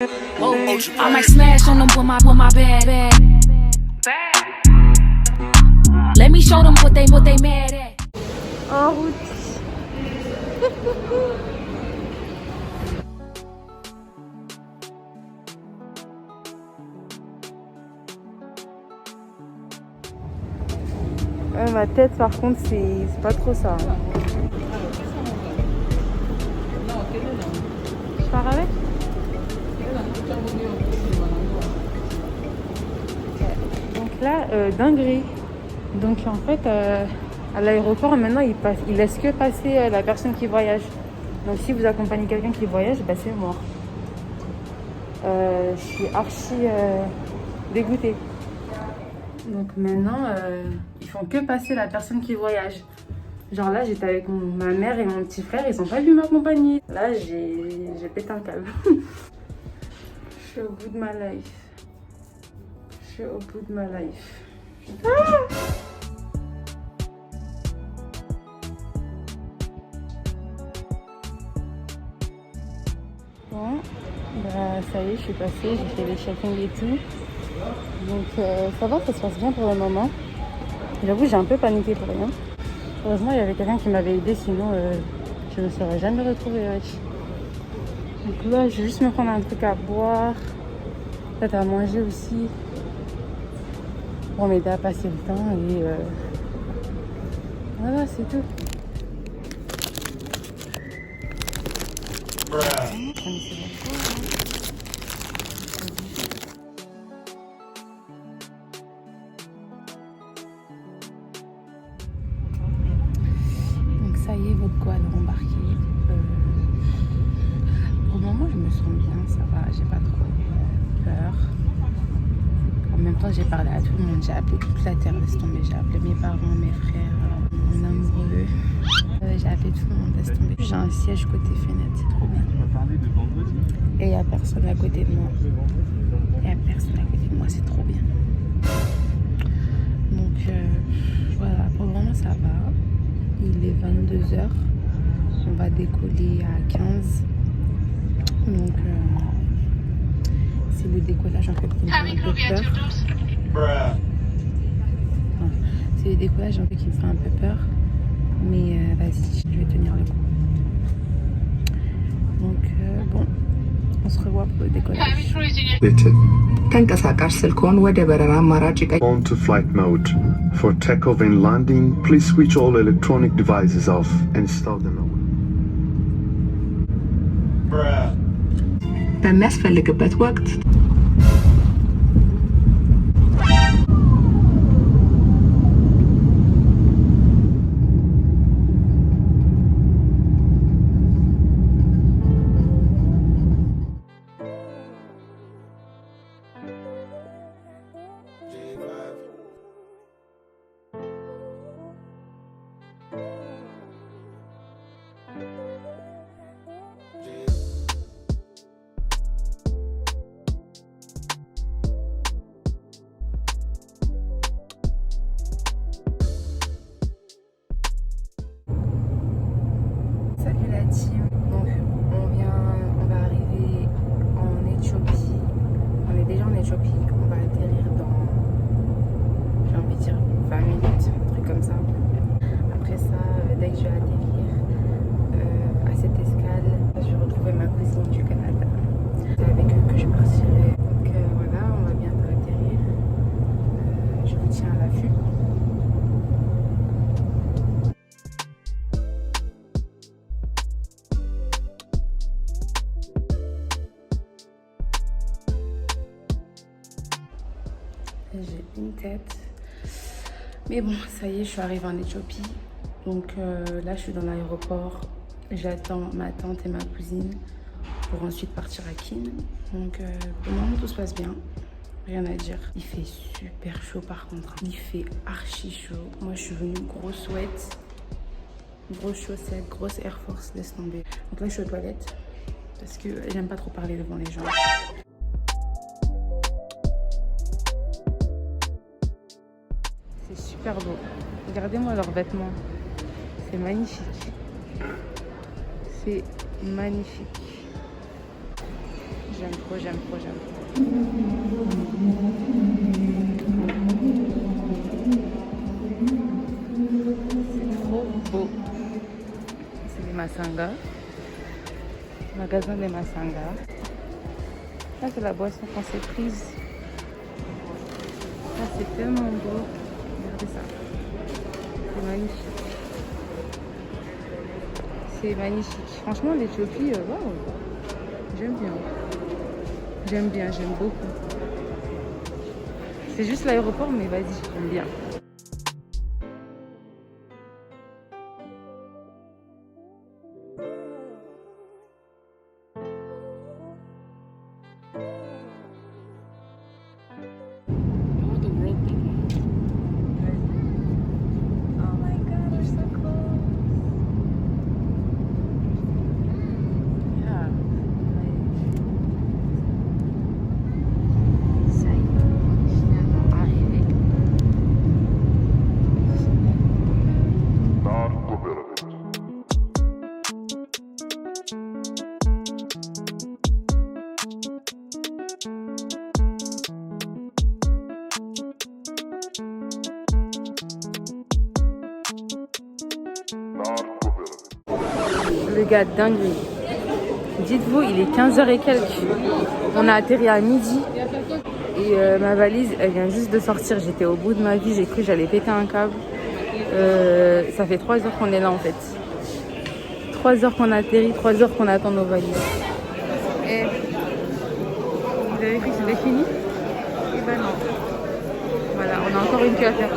I might smash on them with my bad. Let me show them what they mad at. En route. Ma tête par contre c'est pas trop ça. Je pars avec. Donc là, dinguerie. Donc en fait, à l'aéroport maintenant, il laisse que passer la personne qui voyage. Donc si vous accompagnez quelqu'un qui voyage, bah, c'est mort. Je suis archi dégoûtée. Donc maintenant, ils font que passer la personne qui voyage. Genre là, j'étais avec ma mère et mon petit frère, ils ont pas dû m'accompagner. Là, j'ai pété un câble. Je suis au bout de ma life. Je suis au bout de ma life. Ah! Bon, bah ça y est, je suis passée, j'ai fait les check-in et tout. Donc ça va, ça se passe bien pour le moment. J'avoue, j'ai un peu paniqué pour rien. Heureusement, il y avait quelqu'un qui m'avait aidé, sinon je ne me serais jamais retrouvée. Donc là, je vais juste me prendre un truc à boire, peut-être à manger aussi, pour m'aider à passer le temps. Et voilà, c'est tout. Donc ça y est, votre quad embarqué. Pour le moment, je me sens bien, ça va, j'ai pas trop peur. En même temps, j'ai parlé à tout le monde, j'ai appelé toute la terre, laisse tomber. J'ai appelé mes parents, mes frères, mon amoureux. J'ai appelé tout le monde, laisse tomber. J'ai un siège côté fenêtre, c'est trop bien. Et il n'y a personne à côté de moi. Il n'y a personne à côté de moi, c'est trop bien. Donc voilà, pour le moment ça va. Il est 22h. On va décoller à 15. Donc c'est le décollage en fait qui me fait un peu peur. C'est le décollage un peu qui me fait un peu peur. Mais vas-y, je vais tenir le coup. Donc bon, on se revoit pour le décollage. ተንቀሳቃሽ ስልክዎን ወደ በረራ አማራጭ On to flight mode. For takeoff and landing, please switch all electronic devices off and start them over. በሚያስፈልግበት ወቅት Donc on va arriver en Éthiopie. On est déjà en Éthiopie. On va atterrir dans, j'ai envie de dire 20 minutes, un truc comme ça. Après ça, dès que je vais atterrir à cette escale, je vais retrouver ma cousine du Canada. C'est avec eux que je partirai. Donc voilà, on va bientôt atterrir. Je vous tiens à l'affût. J'ai une tête. Mais bon, ça y est, je suis arrivée en Éthiopie. Donc là, je suis dans l'aéroport. J'attends ma tante et ma cousine pour ensuite partir à Kin. Donc pour le moment, tout se passe bien. Rien à dire. Il fait super chaud par contre. Il fait archi chaud. Moi, je suis venue grosse sweat, grosse chaussette, grosse Air Force, laisse tomber. Donc là, je suis aux toilettes parce que j'aime pas trop parler devant les gens. C'est super beau. Regardez-moi leurs vêtements. C'est magnifique. C'est magnifique. J'aime trop, j'aime trop, j'aime trop. C'est trop beau. C'est des Masanga. Magasin des Masanga. Là, c'est la boisson qu'on s'est prise. Là, c'est tellement beau. Regardez ça. C'est magnifique. C'est magnifique. Franchement, l'Éthiopie, waouh. J'aime bien. J'aime bien, j'aime beaucoup. C'est juste l'aéroport, mais vas-y, j'aime bien. Le gars dingue. Dites-vous, il est 15h et quelques. On a atterri à midi. Et ma valise, elle vient juste de sortir. J'étais au bout de ma vie. J'ai cru que j'allais péter un câble. Ça fait 3 heures qu'on est là en fait. 3 heures qu'on a atterri, 3 heures qu'on attend nos valises. Et vous avez cru que c'était fini? Et ben non. Voilà, on a encore une queue à faire.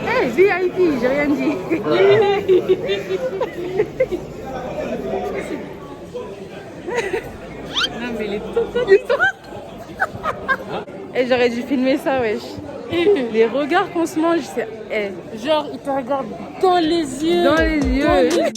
Hey, VIP, j'ai rien dit. Non mais les Et j'aurais dû filmer ça, wesh. Les regards qu'on se mange, c'est... Genre, il te regarde dans les yeux. Dans les yeux.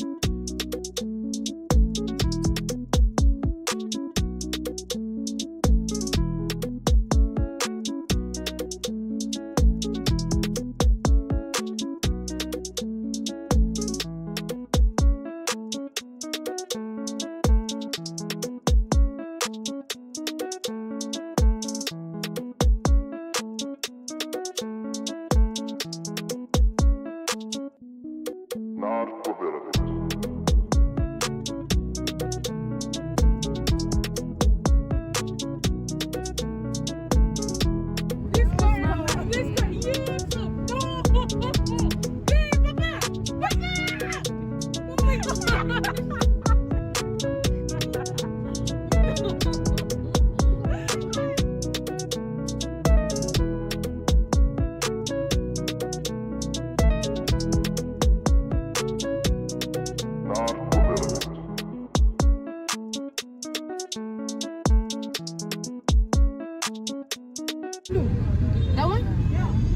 That one?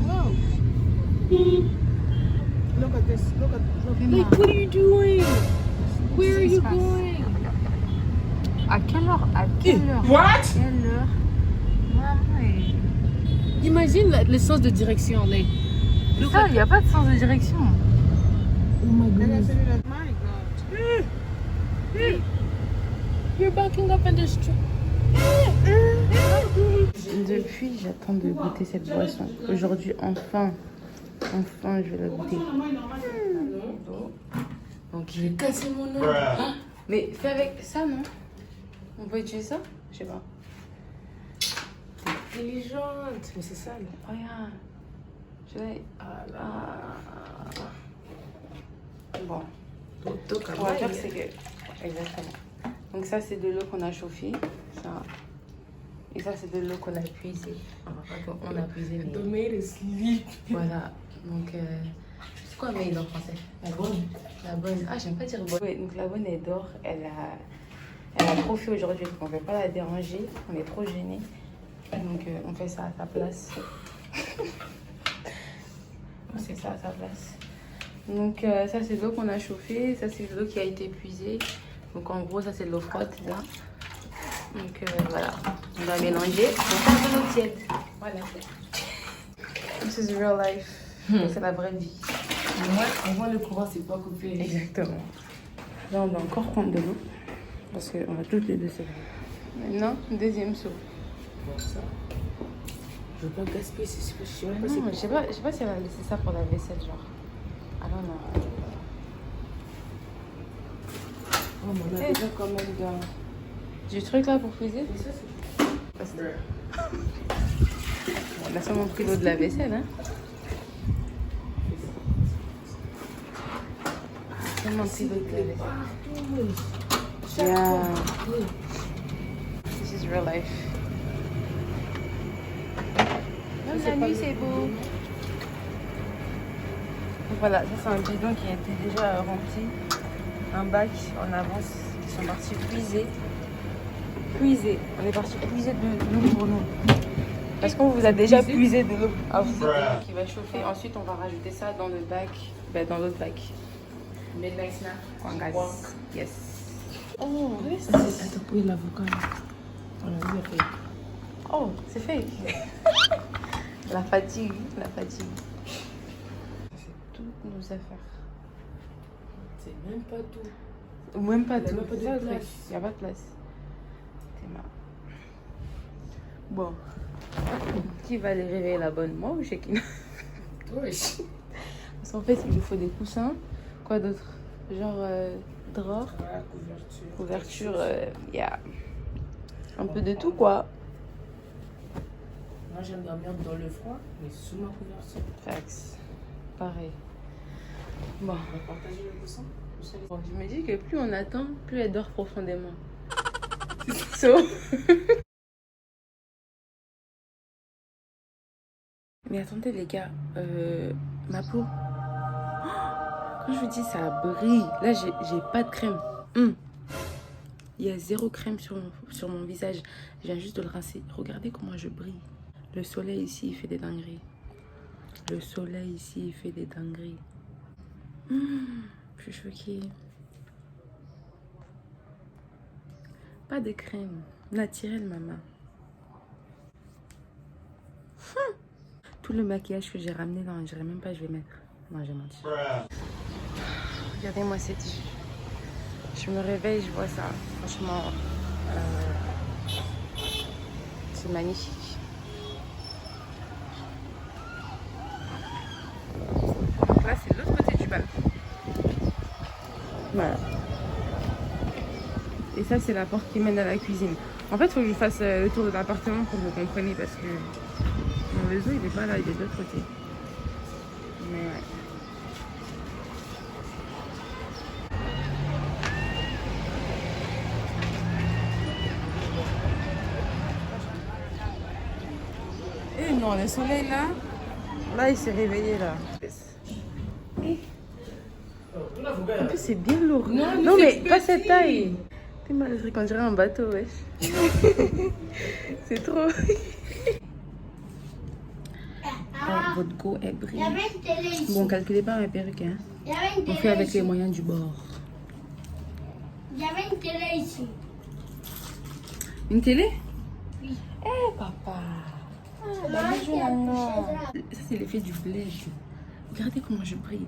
Wow. Look at this. Look at. Like, what are you doing? Where are you going? À quelle heure? À quelle heure? What? Quelle heure? Ouais. Imagine le sens de direction. Like, C'est ça, il n'y a pas de sens de direction. oh my goodness. You're backing up in the street. Depuis, j'attends de goûter cette boisson. Aujourd'hui, enfin, je vais la goûter. Donc, J'ai cassé mon nom. mais fais avec ça, non? On peut utiliser ça? Je sais pas. Intelligente. Mais c'est sale. Regarde. Je l'ai. Ah là. Bon. Toto Ce qu'on va faire, c'est que. Exactement. Donc, ça, c'est de l'eau qu'on a chauffée. Ça. Et ça, c'est de l'eau qu'on a puisée. Enfin, on a puisé, mais. The maid is sleep. Voilà. Donc, c'est quoi maid en français? La bonne. La bonne. Ah, j'aime pas dire bonne. Oui, donc la bonne, elle dort. Elle a trop fait aujourd'hui. Donc, on ne veut pas la déranger. On est trop gênés. Donc, on fait ça à sa place. On fait ça à sa place. Donc, ça, c'est de l'eau qu'on a chauffée. Ça, c'est de l'eau qui a été puisée. Donc, en gros, ça, c'est de l'eau froide, là. Donc, voilà. On va mélanger. On fait un peu d'eau tiède. Voilà. This is real life. C'est la vraie vie. Moi, avant le courant, c'est pas coupé. Exactement. Là, on va encore prendre de l'eau. Parce qu'on va toutes les deux se Non, deuxième seau. Comme ça. Je veux pas gaspiller, je sais même pas Non, c'est je sais pas si elle va laisser ça pour la vaisselle, genre. I don't know. Oh, mais on a déjà quand même dans... Du truc là pour cuisiner. Et ça, c'est... On a seulement pris l'eau de la vaisselle, hein. Seulement pris l'eau de la vaisselle. Yeah. This is real life. Même la nuit, c'est beau. Donc voilà, ça c'est un bidon qui a été déjà rempli. Un bac en avance. Ils sont partis puiser. Puiser. On est parti puiser de l'eau pour nous. Parce qu'on vous a déjà puisé de l'eau. Ah, vous qui va chauffer. Ensuite, on va rajouter ça dans le bac. Ben, dans l'autre bac. Midnight snack. En gaz. Yes. Oh, attends, oui, l'avocat. On a vu, ok. Oh, c'est fake. La fatigue. La fatigue. C'est toutes nos affaires. C'est même pas tout. Ou même pas Il y a tout. même pas de C'est ça, le truc. place. Il n'y a pas de place. T'es marre. Bon. Qui va aller réveiller la bonne? Moi ou Shekina? Oui. Parce qu'en fait, il lui faut des coussins. Quoi d'autre? Genre drap, Voilà, couverture. couverture, il y a un peu de tout quoi. Moi, j'aime dormir dans le froid, mais sous ma couverture. Fax. Pareil. Bon. On va partager le coussin. Bon, je me dis que plus on attend, plus elle dort profondément. So. Mais attendez les gars, ma peau. Quand je vous dis ça brille, là j'ai pas de crème. Il y a zéro crème sur mon visage. Je viens juste de le rincer. Regardez comment je brille. Le soleil ici il fait des dingueries. Le soleil ici il fait des dingueries. Je suis choquée. Pas de crème. Naturelle, maman. Tout le maquillage que j'ai ramené, non, je dirais même pas, je vais mettre. Non, j'ai menti. Regardez-moi cette vue. Je me réveille, je vois ça. Franchement, c'est magnifique. Donc là, c'est l'autre côté du balcon. Voilà. Et ça, c'est la porte qui mène à la cuisine. En fait, il faut que je fasse le tour de l'appartement pour que vous compreniez parce que mon réseau, il est pas là, il est de l'autre côté. Mais ouais. Eh non, le soleil là, là il s'est réveillé là. En plus c'est bien lourd. Non mais pas cette taille. T'es mal, on dirait un bateau, wesh. C'est trop. Votre go est brille. Bon, calculez pas ma perruque, hein. On fait avec les moyens du bord. Il y avait une télé ici. Une télé? Oui. Eh papa. Ah, bah, ça c'est l'effet du bled. Regardez comment je brille.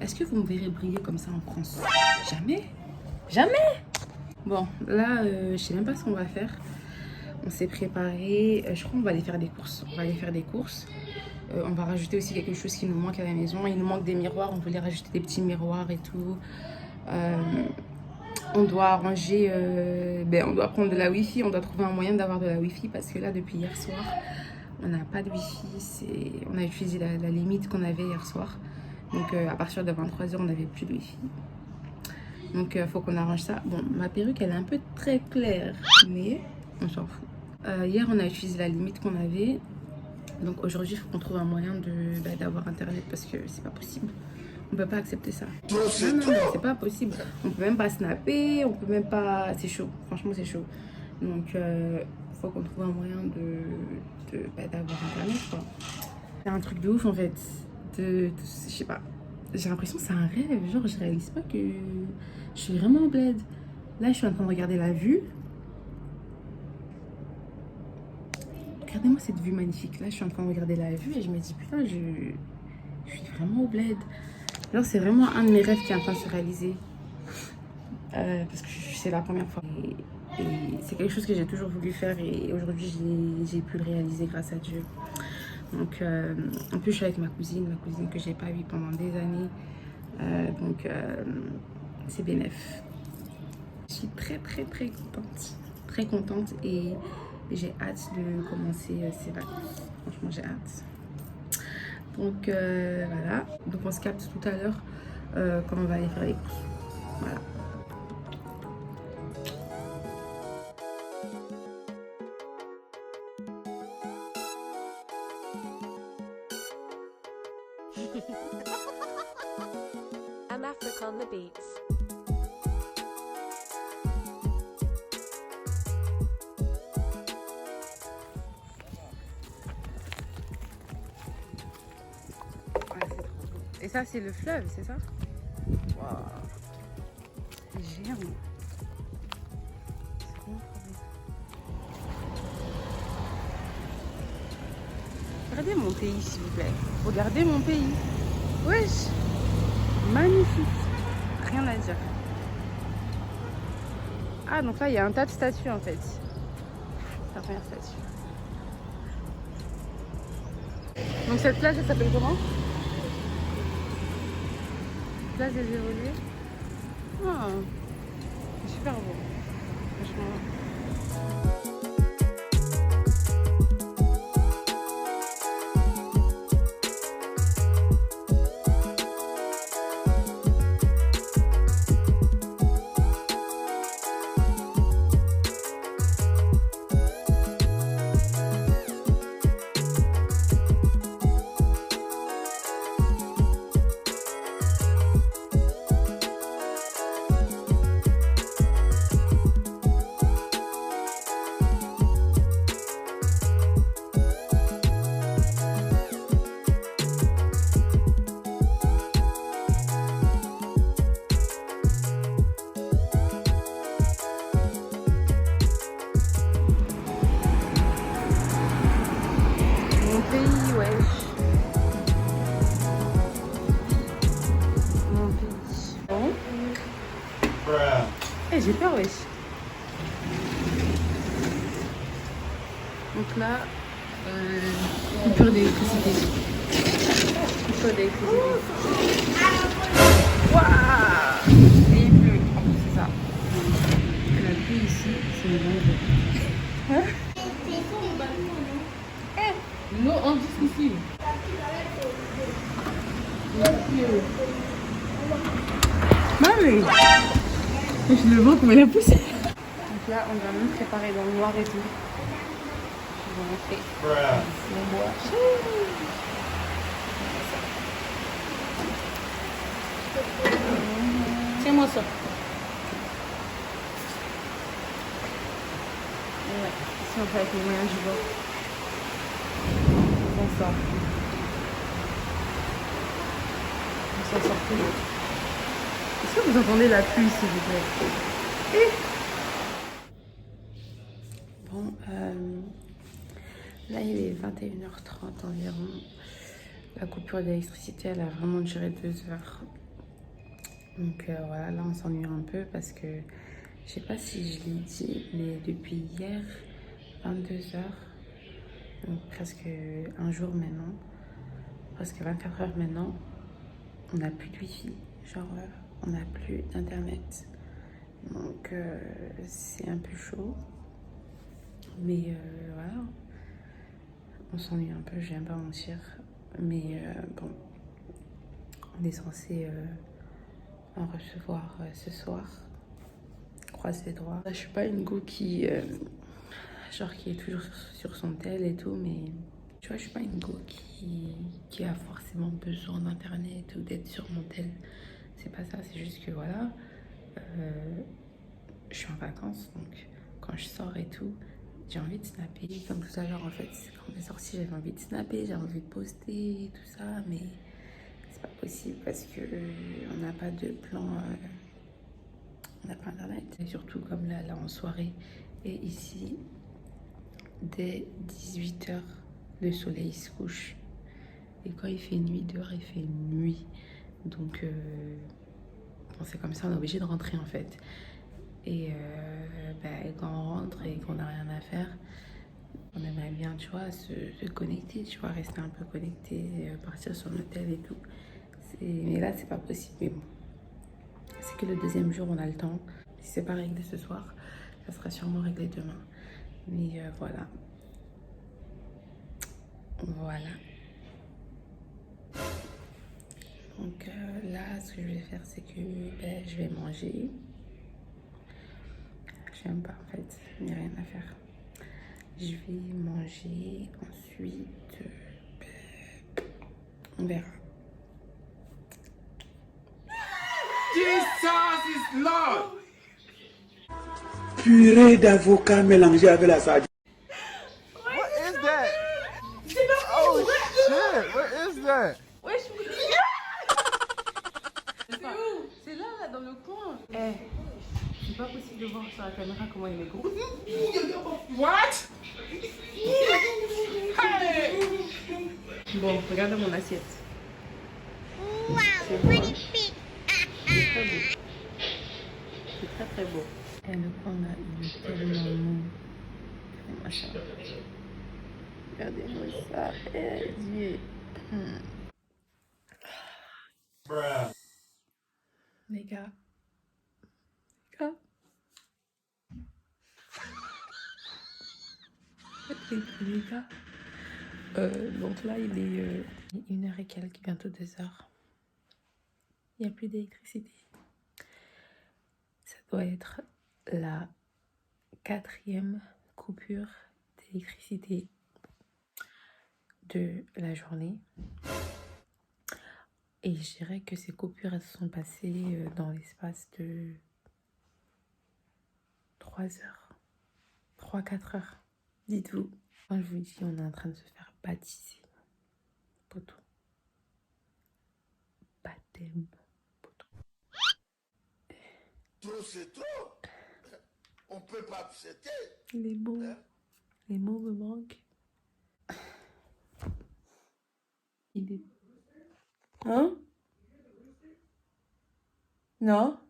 Est-ce que vous me verrez briller comme ça en France? Jamais. Jamais. Bon, là, je sais même pas ce qu'on va faire. On s'est préparé. Je crois qu'on va aller faire des courses. On va aller faire des courses. On va rajouter aussi quelque chose qui nous manque à la maison. Il nous manque des miroirs. On voulait rajouter des petits miroirs et tout. On doit arranger... on doit prendre de la Wi-Fi. On doit trouver un moyen d'avoir de la Wi-Fi. Parce que là, depuis hier soir, on n'a pas de Wi-Fi. On a utilisé la limite qu'on avait hier soir. Donc, à partir de 23 h, on n'avait plus de Wi-Fi. Donc, il faut qu'on arrange ça. Bon, ma perruque, elle est un peu très claire. Mais on s'en fout. Hier, on a utilisé la limite qu'on avait. Donc, aujourd'hui, il faut qu'on trouve un moyen d'avoir Internet. Parce que c'est pas possible. On peut pas accepter ça. Non, c'est pas possible. On peut même pas snapper. On peut même pas... C'est chaud. Franchement, c'est chaud. Donc, il faut qu'on trouve un moyen d'avoir Internet, quoi. C'est un truc de ouf, en fait. Je sais pas. J'ai l'impression que c'est un rêve. Genre, je réalise pas que je suis vraiment au bled. Là, je suis en train de regarder la vue. Regardez-moi cette vue magnifique. Là, je suis en train de regarder la vue et je me dis, putain, je suis vraiment au bled. Genre, c'est vraiment un de mes rêves qui est en train de se réaliser. Parce que c'est la première fois. Et Et c'est quelque chose que j'ai toujours voulu faire et aujourd'hui j'ai pu le réaliser grâce à Dieu. Donc en plus je suis avec ma cousine que j'ai pas vue pendant des années. C'est bénéf. Je suis très contente et j'ai hâte de commencer ces vacances. Franchement j'ai hâte. Donc voilà, donc on se capte tout à l'heure quand on va aller faire les courses. Voilà. I'm Africa on the beats. Ouais, c'est trop beau. Et ça, c'est le fleuve, c'est ça? Waouh. C'est géant. C'est vraiment trop beau. Regardez mon pays, s'il vous plaît. Regardez mon pays. Wesh. Magnifique. Rien à dire. Ah, donc là, il y a un tas de statues, en fait. La première statue. Donc cette plage, elle s'appelle comment? Place des évolués. Ah, c'est super beau. Franchement. J'ai peur, wesh. Donc là, coupure d'électricité. Coupure d'électricité. Waouh! Et il pleut. En plus, c'est ça. La pluie ici, c'est le danger. Hein? Non, on dit ici. Mamie! Je le vois comme elle a poussé. Donc là, on va même préparer dans le noir et tout. Je vais montrer. Le bois. Tiens-moi ça. Ouais, ici on fait avec les moyens du bord. Bonsoir. On s'en sort plus. Est-ce que vous entendez la pluie, s'il vous plaît? Bon, là il est 21h30 environ. La coupure d'électricité, elle a vraiment duré 2 heures. Donc voilà, là on s'ennuie un peu parce que je sais pas si je l'ai dit, mais depuis hier, 22h, donc presque un jour maintenant, presque 24 heures maintenant, on n'a plus de wifi. Genre, on n'a plus d'internet. Donc c'est un peu chaud. Mais voilà. On s'ennuie un peu, je viens pas mentir. Mais bon, on est censé en recevoir ce soir. Croise les doigts. Je suis pas une go qui genre qui est toujours sur son tel et tout, mais tu vois, je suis pas une go qui a forcément besoin d'internet ou d'être sur mon tel. C'est pas ça, c'est juste que voilà, je suis en vacances, donc quand je sors et tout, j'ai envie de snapper. Comme tout à l'heure, en fait, quand on est sorti, j'avais envie de snapper, j'avais envie de poster et tout ça, mais c'est pas possible parce que on n'a pas de plan, on n'a pas internet. Et surtout comme là en soirée, et ici, dès 18h, le soleil se couche. Et quand il fait nuit dehors, il fait nuit. Donc, bon, c'est comme ça, on est obligé de rentrer en fait. Et quand on rentre et qu'on n'a rien à faire, on aimerait bien, tu vois, se connecter, tu vois, rester un peu connecté, partir sur l'hôtel et tout. Mais là, c'est pas possible. Mais bon, c'est que le deuxième jour, on a le temps. Si c'est pas réglé ce soir, ça sera sûrement réglé demain. Mais voilà. Voilà. Donc là, ce que je vais faire, c'est que je vais manger. J'aime pas en fait, il n'y a rien à faire. Je vais manger, ensuite on verra. Purée d'avocat mélangée avec la sardine. What is that? Oh shit! What is that? C'est là, dans le coin. C'est pas possible de voir sur la caméra comment il est gros. What? Bon, regarde mon assiette. C'est beau, hein? C'est très beau. C'est très très beau. Et le coin là, il est tellement mou. Machin. Regardez-moi ça. Dieu. Les gars. Les gars. Donc là, il est 1h et quelques, bientôt 2h. Il n'y a plus d'électricité. Ça doit être la 4e coupure d'électricité de la journée. Et je dirais que ces coupures, elles se sont passées dans l'espace de 3 heures. 3-4 heures. Dites-vous. Quand je vous dis, on est en train de se faire baptiser. Poteau. Baptême. Poteau. Trop c'est trop. On peut pas accepter. Les mots me manquent. Il est... Hein? Non?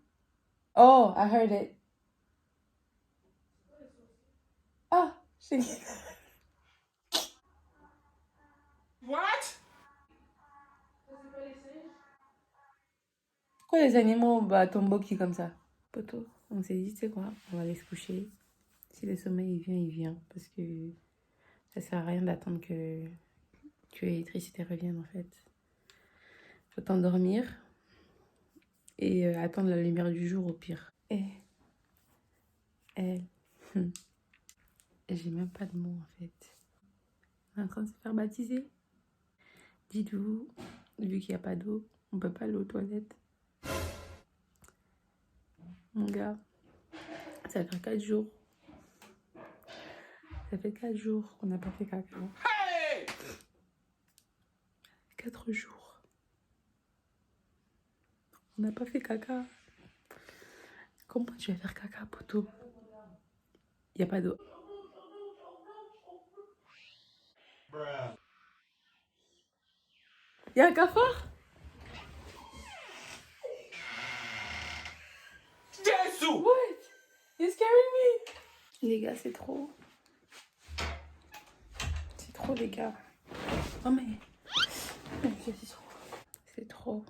Oh, I heard it. Ah, j'ai... What? Pourquoi les animaux tombent qui comme ça? Poto, on s'est dit, tu sais quoi, on va aller se coucher. Si le sommeil il vient. Parce que ça sert à rien d'attendre que l'électricité revienne en fait. Faut t'endormir et attendre la lumière du jour au pire. J'ai même pas de mots en fait. On est en train de se faire baptiser. Dites-vous, vu qu'il n'y a pas d'eau, on peut pas aller aux toilettes. Mon gars, ça fait 4 jours. Ça fait 4 jours qu'on n'a pas fait caca. Hey! 4 jours. On n'a pas fait caca. Comment tu vas faire caca, poteau? Il n'y a pas d'eau. Il y a un cafard? What? You're scaring me. Les gars, c'est trop. C'est trop, les gars. Oh mais c'est trop. C'est trop.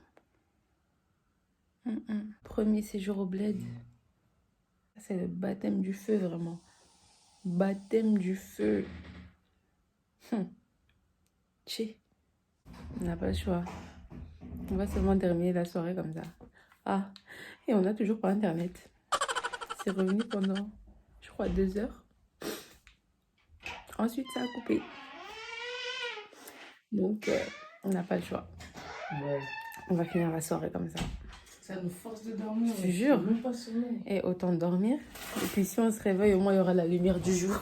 Premier séjour au bled. C'est le baptême du feu, vraiment. Baptême du feu. Tché. On n'a pas le choix. On va seulement terminer la soirée comme ça. Ah, et on n'a toujours pas internet. C'est revenu pendant, je crois, 2 heures. Ensuite, ça a coupé. Donc, on n'a pas le choix. Ouais. On va finir la soirée comme ça. Ça nous force de dormir. Je te jure. Même pas sommeil. Et autant dormir. Et puis, si on se réveille, au moins, il y aura la lumière du jour.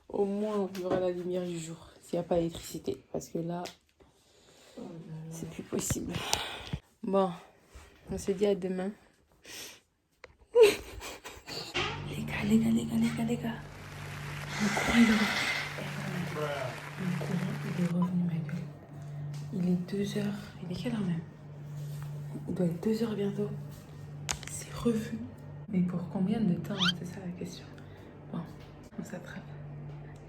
Au moins, il y aura la lumière du jour. S'il n'y a pas d'électricité. Parce que là, c'est plus possible. Bon, on se dit à demain. Les gars. Le courant, il est revenu. Le courant, il est revenu, ma gueule. Il est 2 heures. Il est quelle heure même? Il doit être 2 heures bientôt. C'est revenu. Mais pour combien de temps? C'est ça la question. Bon, on s'attrape.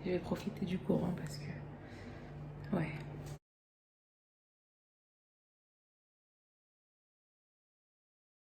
Je vais profiter du courant parce que... Ouais.